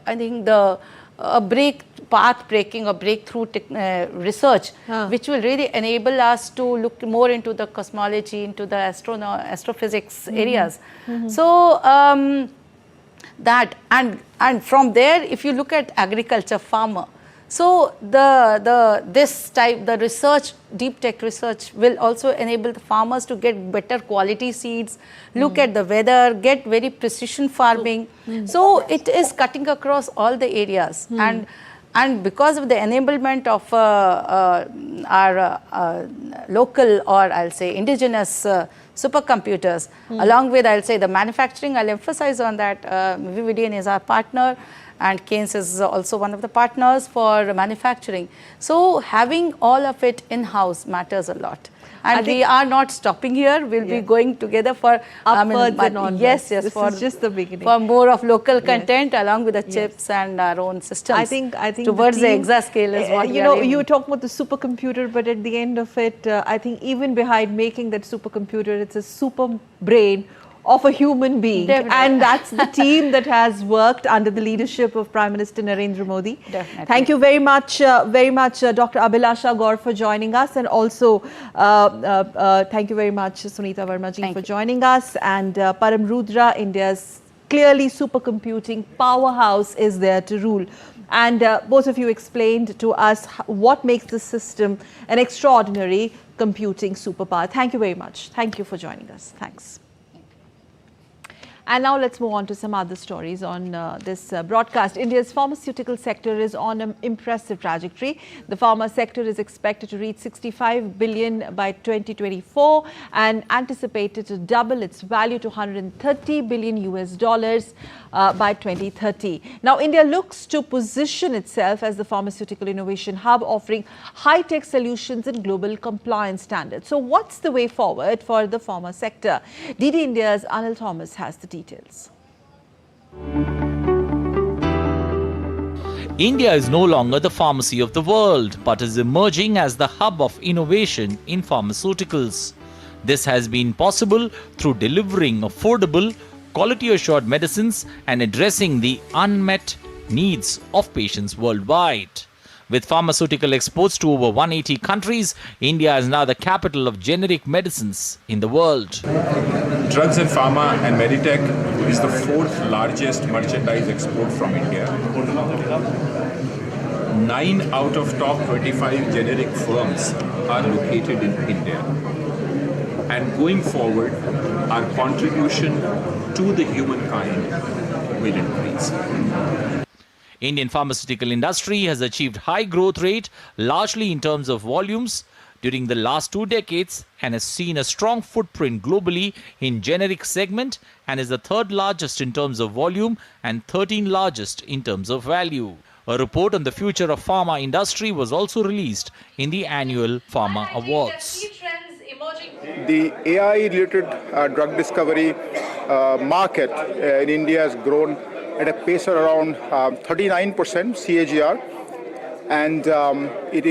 I think, the path breaking or breakthrough research, which will really enable us to look more into the cosmology, into the astrophysics areas. So that and from there, if you look at agriculture, farmer, so the research, deep tech research will also enable the farmers to get better quality seeds, look at the weather, get very precision farming. So it is cutting across all the areas, and because of the enablement of our local, or I'll say indigenous supercomputers, along with I'll say the manufacturing, I'll emphasize on that. Vividian is our partner, and Keynes is also one of the partners for manufacturing. So having all of it in-house matters a lot. And we are not stopping here. We'll be going together for upwards and onwards. Yes, this is just the beginning. For more of local content along with the chips and our own systems. I think towards the exascale is what you talk about the supercomputer, but at the end of it, I think even behind making that supercomputer, it's a super brain of a human being. Definitely. And that's the team that has worked under the leadership of Prime Minister Narendra Modi. Definitely. Thank you very much, Dr. Abhilasha Gaur for joining us, and also thank you very much, Sunita Verma ji, for joining us. And Param Rudra, India's clearly supercomputing powerhouse, is there to rule. And both of you explained to us what makes the system an extraordinary computing superpower. Thank you very much. Thank you for joining us. Thanks. And now let's move on to some other stories on this broadcast. India's pharmaceutical sector is on an impressive trajectory. The pharma sector is expected to reach 65 billion by 2024 and anticipated to double its value to $130 billion by 2030. Now, India looks to position itself as the pharmaceutical innovation hub, offering high-tech solutions and global compliance standards. So what's the way forward for the pharma sector? DD India's Anil Thomas has the details. India is no longer the pharmacy of the world, but is emerging as the hub of innovation in pharmaceuticals. This has been possible through delivering affordable, quality-assured medicines and addressing the unmet needs of patients worldwide. With pharmaceutical exports to over 180 countries, India is now the capital of generic medicines in the world. Drugs and pharma and Meditech is the fourth largest merchandise export from India. 9 out of top 25 generic firms are located in India. And going forward, our contribution to the humankind will increase. Indian pharmaceutical industry has achieved high growth rate, largely in terms of volumes, during the last 2 decades and has seen a strong footprint globally in generic segment and is the third largest in terms of volume and 13th largest in terms of value. A report on the future of pharma industry was also released in the annual Pharma Awards. The AI-related drug discovery market in India has grown at a pace of around 39% CAGR, and it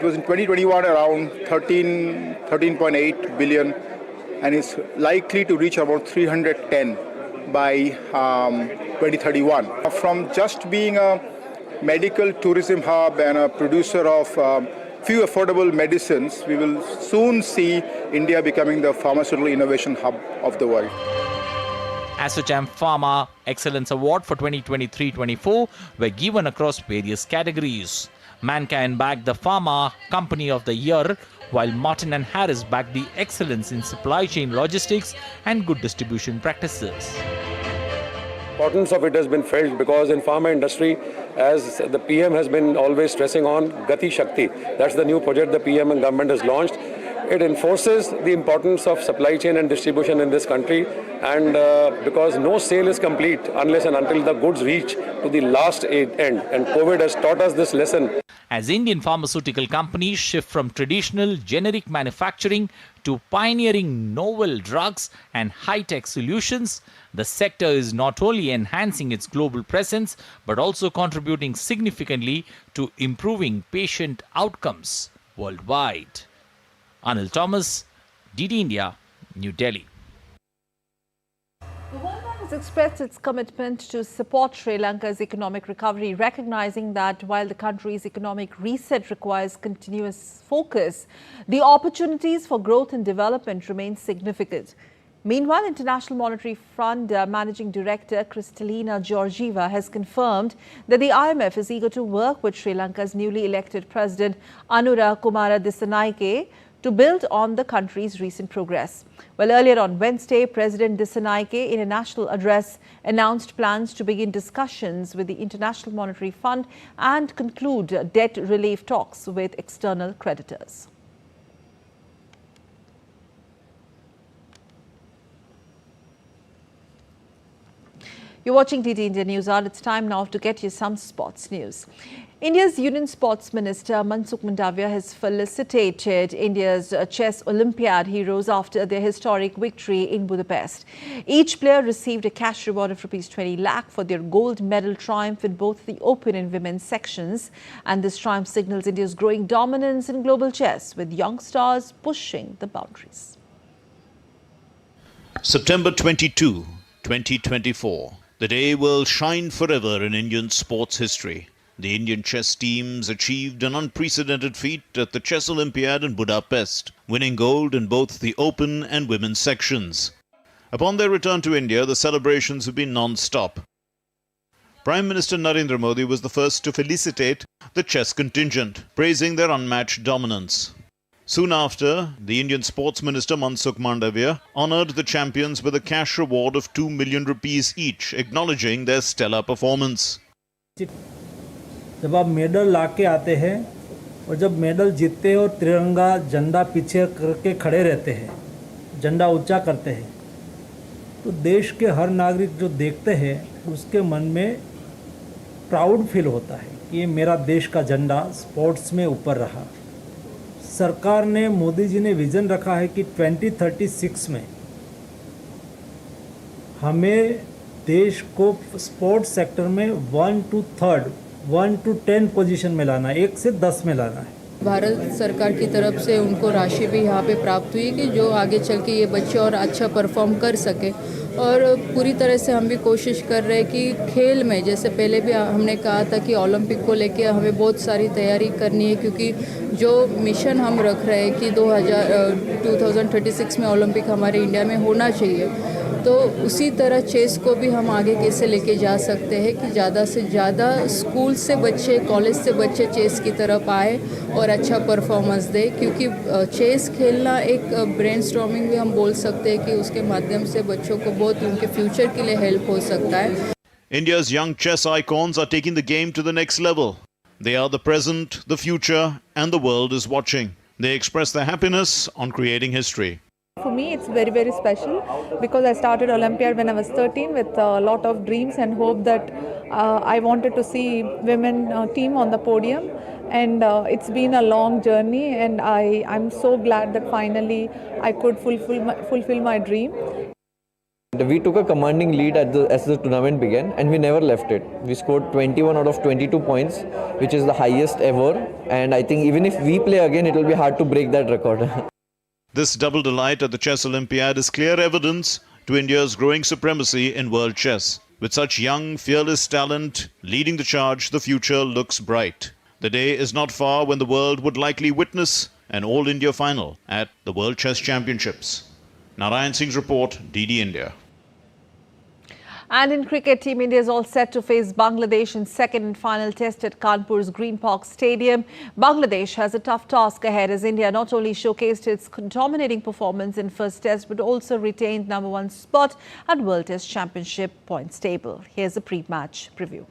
was in 2021 around 13.8 billion, and is likely to reach about 310 by 2031. From just being a medical tourism hub and a producer of few affordable medicines, we will soon see India becoming the pharmaceutical innovation hub of the world. ASSOCHAM Pharma Excellence Award for 2023-24 were given across various categories. Mankind bagged the Pharma Company of the Year, while Martin & Harris bagged the Excellence in Supply Chain Logistics and Good Distribution Practices. Importance of it has been felt because in pharma industry, as the PM has been always stressing on Gati Shakti, that's the new project the PM and government has launched. It enforces the importance of supply chain and distribution in this country, and because no sale is complete unless and until the goods reach to the last end, and COVID has taught us this lesson. As Indian pharmaceutical companies shift from traditional generic manufacturing to pioneering novel drugs and high-tech solutions, the sector is not only enhancing its global presence but also contributing significantly to improving patient outcomes worldwide. Anil Thomas, DD India, New Delhi. The World Bank has expressed its commitment to support Sri Lanka's economic recovery, recognizing that while the country's economic reset requires continuous focus, the opportunities for growth and development remain significant. Meanwhile, International Monetary Fund Managing Director Kristalina Georgieva has confirmed that the IMF is eager to work with Sri Lanka's newly elected President Anura Kumara Dissanayake to build on the country's recent progress. Well, earlier on Wednesday, President Dissanayake, in a national address, announced plans to begin discussions with the International Monetary Fund and conclude debt relief talks with external creditors. You're watching DD India News Hour. It's time now to get you some sports news. India's Union Sports Minister Mansukh Mandavia has felicitated India's chess Olympiad heroes after their historic victory in Budapest. Each player received a cash reward of ₹20 lakh for their gold medal triumph in both the open and women's sections. And this triumph signals India's growing dominance in global chess, with young stars pushing the boundaries. September 22, 2024. The day will shine forever in Indian sports history. The Indian chess teams achieved an unprecedented feat at the Chess Olympiad in Budapest, winning gold in both the open and women's sections. Upon their return to India, the celebrations have been non-stop. Prime Minister Narendra Modi was the first to felicitate the chess contingent, praising their unmatched dominance. Soon after, the Indian Sports Minister Mansukh Mandavia honoured the champions with a cash reward of 2 million rupees each, acknowledging their stellar performance. जब आप medal ला के आते हैं और जब medal जीतते हैं और तिरंगा झंडा पीछे करके खड़े रहते हैं, झंडा ऊंचा करते हैं, तो देश के हर नागरिक जो देखते हैं उसके मन में प्राउड फील होता है कि ये मेरा देश का झंडा स्पोर्ट्स में ऊपर रहा। सरकार ने, मोदी जी ने विज़न रखा है कि 2036 में हमें देश को स्पोर्ट्स सेक्टर में 1 to 10 पोजीशन में लाना है, 1 से 10 में लाना है। भारत सरकार की तरफ से उनको राशि भी यहाँ पे प्राप्त हुई कि जो आगे चल के ये बच्चे और अच्छा परफॉर्म कर सके और पूरी तरह से हम भी कोशिश कर रहे हैं कि खेल में, जैसे पहले भी हमने कहा था कि ओलंपिक को लेके हमें बहुत सारी तैयारी करनी है, क्योंकि जो मिशन हम रख रहे हैं कि 2036 में ओलंपिक हमारे इंडिया में होना चाहिए, तो उसी तरह चेस को भी हम आगे कैसे लेके जा सकते हैं कि ज़्यादा से ज़्यादा स्कूल से बच्चे, कॉलेज से बच्चे चेस की तरफ आए और अच्छा परफॉर्मेंस दे, क्योंकि चेस खेलना एक ब्रेनस्टॉर्मिंग भी हम बोल सकते हैं कि उसके माध्यम से बच्चों को बहुत उनके फ्यूचर के लिए हेल्प हो सकता है। India's young chess icons are taking the game to the next level. They are the present, the future, and the world is watching. They express their happiness on creating history. For me, it's very, very special because I started Olympiad when I was 13 with a lot of dreams and hope that I wanted to see women team on the podium. And it's been a long journey, and I'm so glad that finally I could fulfill my dream. We took a commanding lead as the tournament began, and we never left it. We scored 21 out of 22 points, which is the highest ever. And I think even if we play again, it will be hard to break that record. This double delight at the Chess Olympiad is clear evidence to India's growing supremacy in world chess. With such young, fearless talent leading the charge, the future looks bright. The day is not far when the world would likely witness an all-India final at the World Chess Championships. Narayan Singh's report, DD India. And in cricket, Team India is all set to face Bangladesh in second and final test at Kanpur's Green Park Stadium. Bangladesh has a tough task ahead as India not only showcased its dominating performance in first test but also retained #1 spot at World Test Championship points table. Here's a pre-match preview.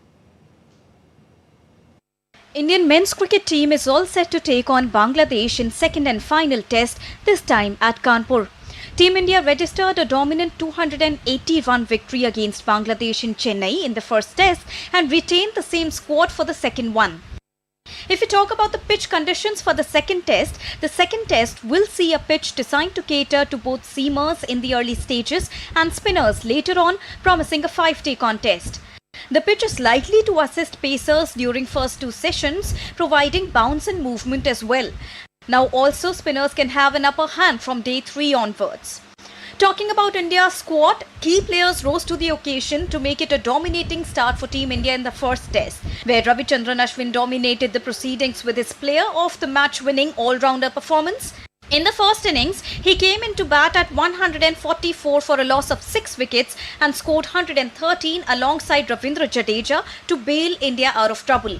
Indian men's cricket team is all set to take on Bangladesh in second and final test, this time at Kanpur. Team India registered a dominant 280-run victory against Bangladesh in Chennai in the first test and retained the same squad for the second one. If we talk about the pitch conditions for the second test will see a pitch designed to cater to both seamers in the early stages and spinners later on, promising a 5-day contest. The pitch is likely to assist pacers during first two sessions, providing bounce and movement as well. Now also spinners can have an upper hand from day 3 onwards. Talking about India's squad, key players rose to the occasion to make it a dominating start for Team India in the first test, where Ravichandran Ashwin dominated the proceedings with his player of the match winning all-rounder performance. In the first innings, he came into bat at 144 for a loss of 6 wickets and scored 113 alongside Ravindra Jadeja to bail India out of trouble.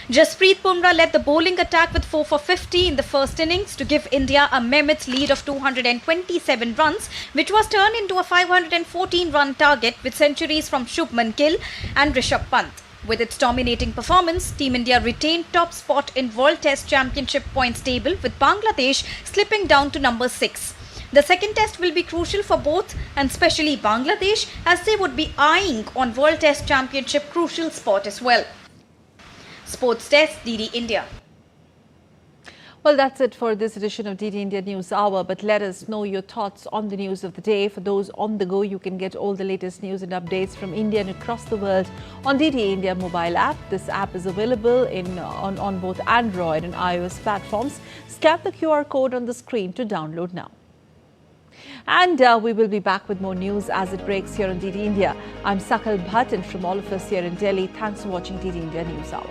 Jasprit Bumrah led the bowling attack with 4 for 50 in the first innings to give India a mammoth lead of 227 runs, which was turned into a 514-run target with centuries from Shubman Gill and Rishabh Pant. With its dominating performance, Team India retained top spot in World Test Championship points table, with Bangladesh slipping down to number 6. The second test will be crucial for both, and especially Bangladesh, as they would be eyeing on World Test Championship crucial spot as well. Sports Desk, DD India. Well, that's it for this edition of DD India News Hour. But let us know your thoughts on the news of the day. For those on the go, you can get all the latest news and updates from India and across the world on DD India mobile app. This app is available on both Android and iOS platforms. Scan the QR code on the screen to download now. And we will be back with more news as it breaks here on DD India. I'm Sakal Bhatt, and from all of us here in Delhi, thanks for watching DD India News Hour.